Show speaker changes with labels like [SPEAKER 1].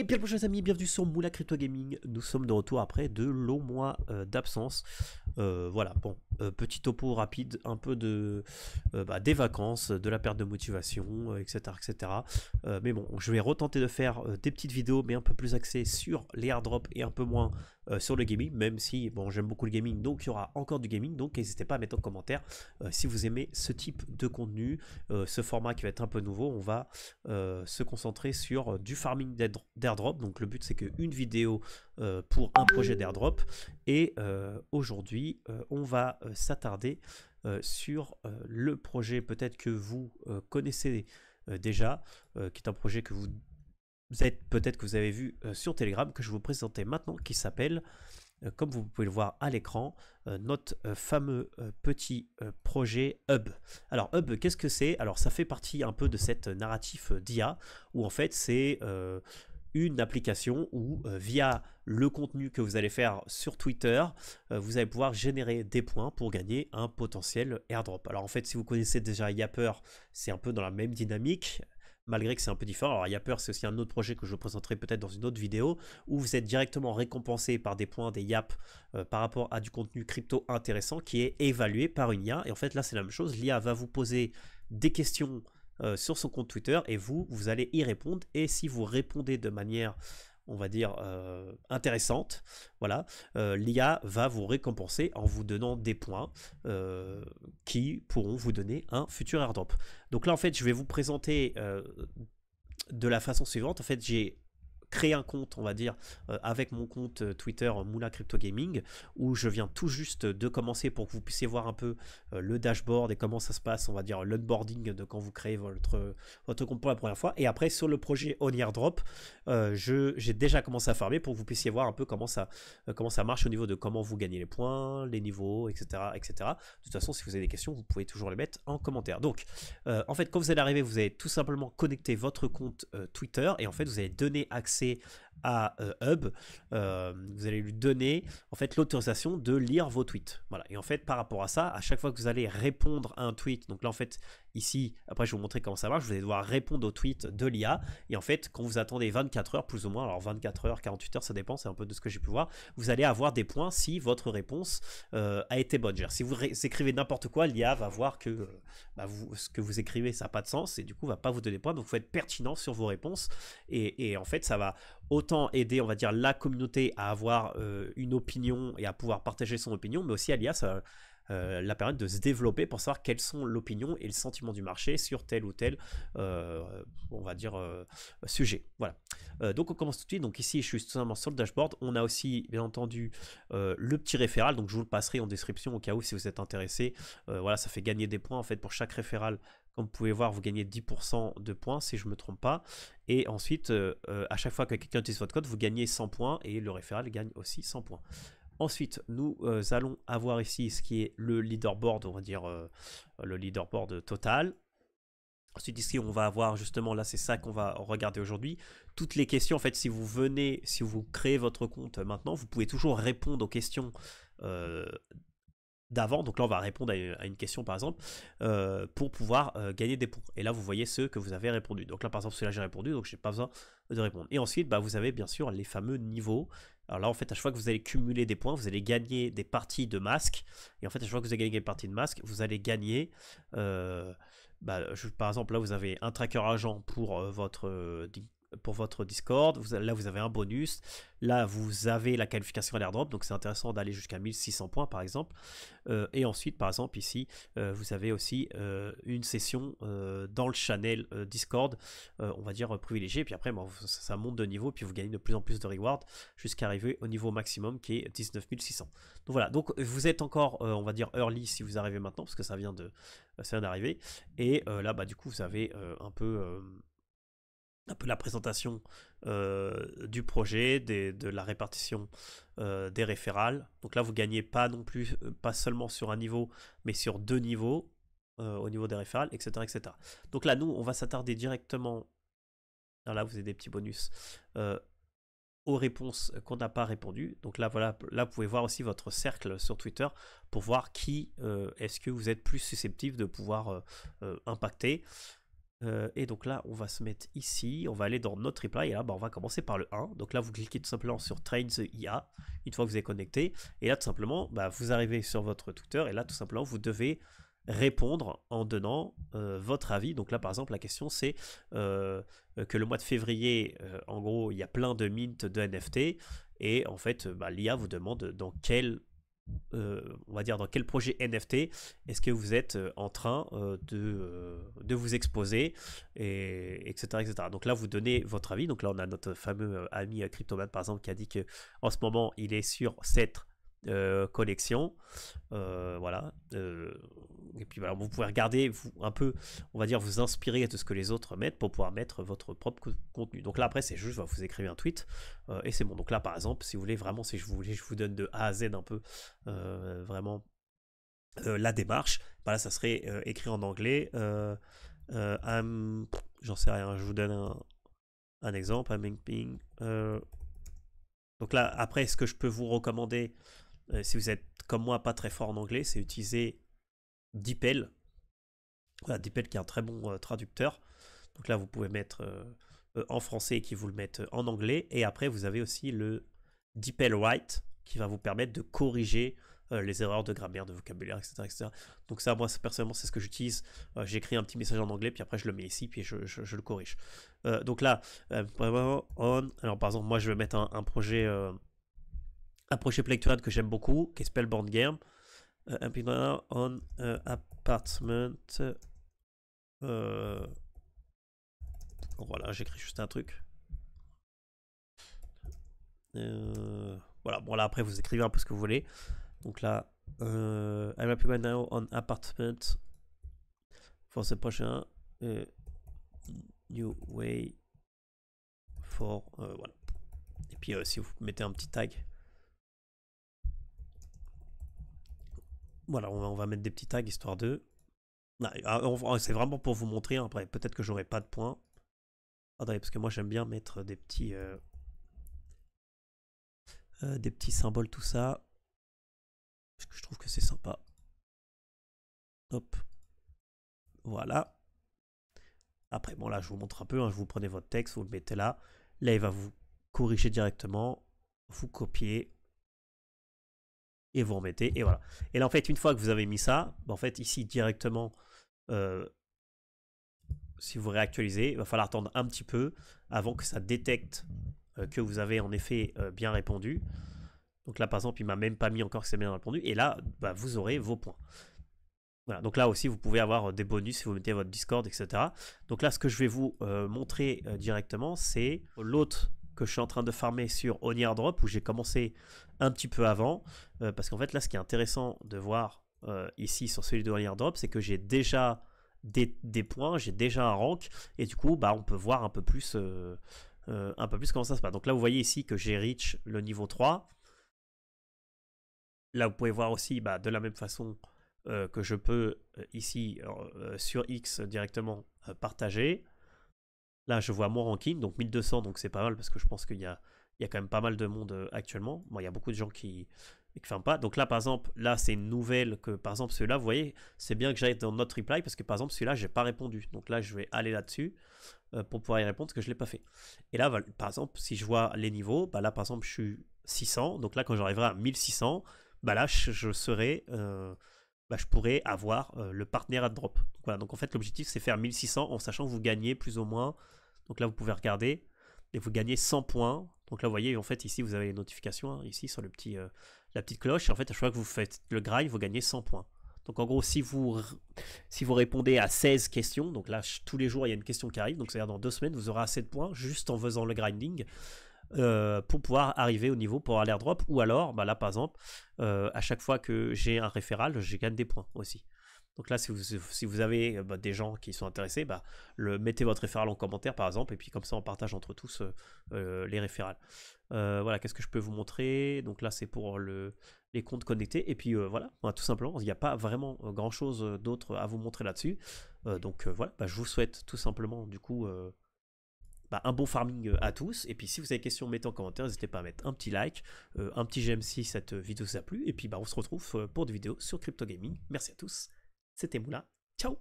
[SPEAKER 1] Et bien le prochain amis, bienvenue sur Moula Crypto Gaming. Nous sommes de retour après de longs mois d'absence. Voilà, bon, petit topo rapide, un peu de des vacances, de la perte de motivation, etc. etc. Mais bon, je vais retenter de faire des petites vidéos, mais un peu plus axées sur les airdrops et un peu moins sur le gaming, même si bon, j'aime beaucoup le gaming, donc il y aura encore du gaming. Donc n'hésitez pas à mettre en commentaire si vous aimez ce type de contenu, ce format qui va être un peu nouveau. On va se concentrer sur du farming d'airdrop. Donc le but c'est qu'une vidéo pour un projet d'airdrop. Et aujourd'hui on va s'attarder sur le projet peut-être que vous connaissez déjà, qui est un projet que vous êtes peut-être que vous avez vu sur Telegram, que je vais vous présenter maintenant, qui s'appelle, comme vous pouvez le voir à l'écran, notre fameux petit projet Hub. Alors Hub, qu'est-ce que c'est? Alors ça fait partie un peu de cette narratif d'IA, où en fait c'est une application où via le contenu que vous allez faire sur Twitter, vous allez pouvoir générer des points pour gagner un potentiel airdrop. Alors en fait, si vous connaissez déjà Yapper, c'est un peu dans la même dynamique, malgré que c'est un peu différent. Alors Yapper, c'est aussi un autre projet que je vous présenterai peut-être dans une autre vidéo, où vous êtes directement récompensé par des points, des Yap, par rapport à du contenu crypto intéressant qui est évalué par une IA. Et en fait là c'est la même chose, l'IA va vous poser des questions sur son compte Twitter et vous allez y répondre. Et si vous répondez de manière, on va dire, intéressante, voilà, l'IA va vous récompenser en vous donnant des points qui pourront vous donner un futur airdrop. Donc là en fait je vais vous présenter de la façon suivante. En fait j'ai créé un compte, on va dire, avec mon compte Twitter Moula Crypto Gaming, où je viens tout juste de commencer pour que vous puissiez voir un peu le dashboard et comment ça se passe, on va dire l'onboarding de quand vous créez votre compte pour la première fois. Et après sur le projet On Airdrop, j'ai déjà commencé à farmer pour que vous puissiez voir un peu comment ça marche au niveau de comment vous gagnez les points, les niveaux, etc., etc. De toute façon, si vous avez des questions, vous pouvez toujours les mettre en commentaire. Donc, en fait, quand vous allez arriver, vous allez tout simplement connecter votre compte Twitter et en fait, vous allez donner accès à Hub. Vous allez lui donner en fait l'autorisation de lire vos tweets. Voilà. Et en fait, par rapport à ça, à chaque fois que vous allez répondre à un tweet, donc là en fait ici, après je vais vous montrer comment ça marche, vous allez devoir répondre au tweet de l'IA. Et en fait, quand vous attendez 24 heures plus ou moins, alors 24 heures, 48 heures, ça dépend, c'est un peu de ce que j'ai pu voir, vous allez avoir des points si votre réponse a été bonne. Si vous écrivez n'importe quoi, l'IA va voir que ce que vous écrivez, ça n'a pas de sens et du coup, va pas vous donner des points. Donc, il faut être pertinent sur vos réponses. Et en fait, ça va autant aider, on va dire, la communauté à avoir une opinion et à pouvoir partager son opinion, mais aussi à l'IA, ça la permettre de se développer pour savoir quelles sont l'opinion et le sentiment du marché sur tel ou tel, on va dire, sujet. Voilà. Donc on commence tout de suite. Donc ici, je suis tout simplement sur le dashboard. On a aussi, bien entendu, le petit référal. Donc je vous le passerai en description au cas où si vous êtes intéressé. Voilà, ça fait gagner des points en fait pour chaque référal. Comme vous pouvez voir, vous gagnez 10% de points si je ne me trompe pas. Et ensuite, à chaque fois que quelqu'un utilise votre code, vous gagnez 100 points et le référal gagne aussi 100 points. Ensuite, nous allons avoir ici ce qui est le leaderboard, on va dire le leaderboard total. Ensuite ici on va avoir justement, là c'est ça qu'on va regarder aujourd'hui, toutes les questions. En fait, si vous créez votre compte maintenant, vous pouvez toujours répondre aux questions d'avant. Donc là on va répondre à une question par exemple pour pouvoir gagner des points. Et là vous voyez ceux que vous avez répondu. Donc là par exemple celui-là j'ai répondu, donc j'ai pas besoin de répondre. Et ensuite vous avez bien sûr les fameux niveaux. Alors là en fait à chaque fois que vous allez cumuler des points, vous allez gagner des parties de masques. Et en fait à chaque fois que vous allez gagner des parties de masques, vous allez gagner par exemple là vous avez un tracker agent pour votre Discord, là vous avez un bonus, là vous avez la qualification à l'airdrop, donc c'est intéressant d'aller jusqu'à 1600 points par exemple, et ensuite par exemple ici vous avez aussi une session dans le channel Discord, on va dire privilégié, et puis après ça monte de niveau, puis vous gagnez de plus en plus de rewards jusqu'à arriver au niveau maximum qui est 19 600. Donc voilà, donc vous êtes encore on va dire early si vous arrivez maintenant, parce que ça vient d'arriver, et là du coup vous avez un peu la présentation du projet, de la répartition des référals. Donc là, vous gagnez pas non plus, pas seulement sur un niveau, mais sur deux niveaux au niveau des référals, etc., etc. Donc là, nous, on va s'attarder directement. Alors là, vous avez des petits bonus aux réponses qu'on n'a pas répondu. Donc là, voilà, là, vous pouvez voir aussi votre cercle sur Twitter pour voir qui est-ce que vous êtes plus susceptible de pouvoir impacter. Et donc là, on va se mettre ici, on va aller dans notre reply, et là, on va commencer par le 1. Donc là, vous cliquez tout simplement sur Train the IA, une fois que vous êtes connecté, et là, tout simplement, vous arrivez sur votre Twitter, et là, tout simplement, vous devez répondre en donnant votre avis. Donc là, par exemple, la question, c'est que le mois de février, en gros, il y a plein de mints de NFT, et en fait, l'IA vous demande dans quel... on va dire dans quel projet NFT est-ce que vous êtes en train de vous exposer, et, etc., etc. Donc là, vous donnez votre avis. Donc là, on a notre fameux ami Cryptoman, par exemple, qui a dit que en ce moment, il est sur cette connexion. Voilà. Et puis voilà, vous pouvez regarder un peu, on va dire, vous inspirer de ce que les autres mettent pour pouvoir mettre votre propre contenu. Donc là, après, c'est juste, vous écrivez un tweet et c'est bon. Donc là, par exemple, si vous voulez vraiment, si je vous donne de A à Z un peu vraiment la démarche, là, ça serait écrit en anglais. J'en sais rien, je vous donne un exemple. Donc là, après, ce que je peux vous recommander, si vous êtes comme moi pas très fort en anglais, c'est utiliser DeepL. Voilà, DeepL qui est un très bon traducteur. Donc là, vous pouvez mettre en français et qui vous le mettent en anglais. Et après, vous avez aussi le DeepL Write qui va vous permettre de corriger les erreurs de grammaire, de vocabulaire, etc., etc. Donc ça, moi, personnellement, c'est ce que j'utilise. J'écris un petit message en anglais, puis après, je le mets ici, puis je le corrige. Donc là, alors par exemple, moi, je vais mettre un projet Play to Earn que j'aime beaucoup, qui est Spellbound Game. On apartment. Voilà, j'écris juste un truc. Voilà, bon là après vous écrivez un peu ce que vous voulez. Donc là, I'm happy right now on apartment for the prochain new way for voilà. Et puis si vous mettez un petit tag. Voilà, on va mettre des petits tags histoire de. C'est vraiment pour vous montrer. Hein. Après, peut-être que j'aurai pas de points. Attendez, parce que moi j'aime bien mettre des petits symboles, tout ça. Parce que je trouve que c'est sympa. Hop. Voilà. Après, bon là, je vous montre un peu. Hein, vous prenez votre texte, vous le mettez là. Là, il va vous corriger directement. Vous copiez. Et vous remettez. Et voilà. Et là, en fait, une fois que vous avez mis ça, en fait, ici, directement, si vous réactualisez, il va falloir attendre un petit peu avant que ça détecte que vous avez en effet bien répondu. Donc là, par exemple, il m'a même pas mis encore que c'est bien répondu. Et là, vous aurez vos points. Voilà, donc là aussi, vous pouvez avoir des bonus si vous mettez votre Discord, etc. Donc là, ce que je vais vous montrer directement, c'est l'autre que je suis en train de farmer sur OnAirDrop, où j'ai commencé un petit peu avant. Parce qu'en fait, là, ce qui est intéressant de voir ici sur celui de OnAirDrop, c'est que j'ai déjà des points, j'ai déjà un rank, et du coup, on peut voir un peu plus comment ça se passe. Donc là, vous voyez ici que j'ai reach le niveau 3. Là, vous pouvez voir aussi de la même façon que je peux ici sur X directement partager. Là, je vois mon ranking, donc 1200, donc c'est pas mal parce que je pense qu'il y a quand même pas mal de monde actuellement. Bon, il y a beaucoup de gens qui ne ferment pas. Donc là, par exemple, là, c'est une nouvelle que, par exemple, celui-là, vous voyez, c'est bien que j'aille dans notre reply parce que, par exemple, celui-là, j'ai pas répondu. Donc là, je vais aller là-dessus pour pouvoir y répondre parce que je l'ai pas fait. Et là, par exemple, si je vois les niveaux, là, par exemple, je suis 600. Donc là, quand j'arriverai à 1600, là, je serai... je pourrais avoir le partenaire AdDrop. Voilà, donc en fait l'objectif c'est faire 1600 en sachant que vous gagnez plus ou moins. Donc là vous pouvez regarder et vous gagnez 100 points. Donc là vous voyez en fait ici vous avez les notifications hein, ici sur le petit, la petite cloche et en fait à chaque fois que vous faites le grind vous gagnez 100 points. Donc en gros si vous répondez à 16 questions, donc là tous les jours il y a une question qui arrive, donc c'est-à-dire dans 2 semaines vous aurez assez de points juste en faisant le grinding. Pour pouvoir arriver au niveau pour aller airdrop ou alors là par exemple à chaque fois que j'ai un référal je gagne des points aussi. Donc là si vous avez des gens qui sont intéressés mettez votre référal en commentaire par exemple et puis comme ça on partage entre tous les référals. Voilà, qu'est-ce que je peux vous montrer. Donc là c'est pour les comptes connectés et puis voilà, tout simplement il n'y a pas vraiment grand chose d'autre à vous montrer là-dessus. Donc voilà, je vous souhaite tout simplement du coup un bon farming à tous. Et puis si vous avez des questions, mettez en commentaire, n'hésitez pas à mettre un petit like, un petit j'aime si cette vidéo vous a plu. Et puis on se retrouve pour des vidéos sur Crypto Gaming. Merci à tous, c'était Moula, ciao.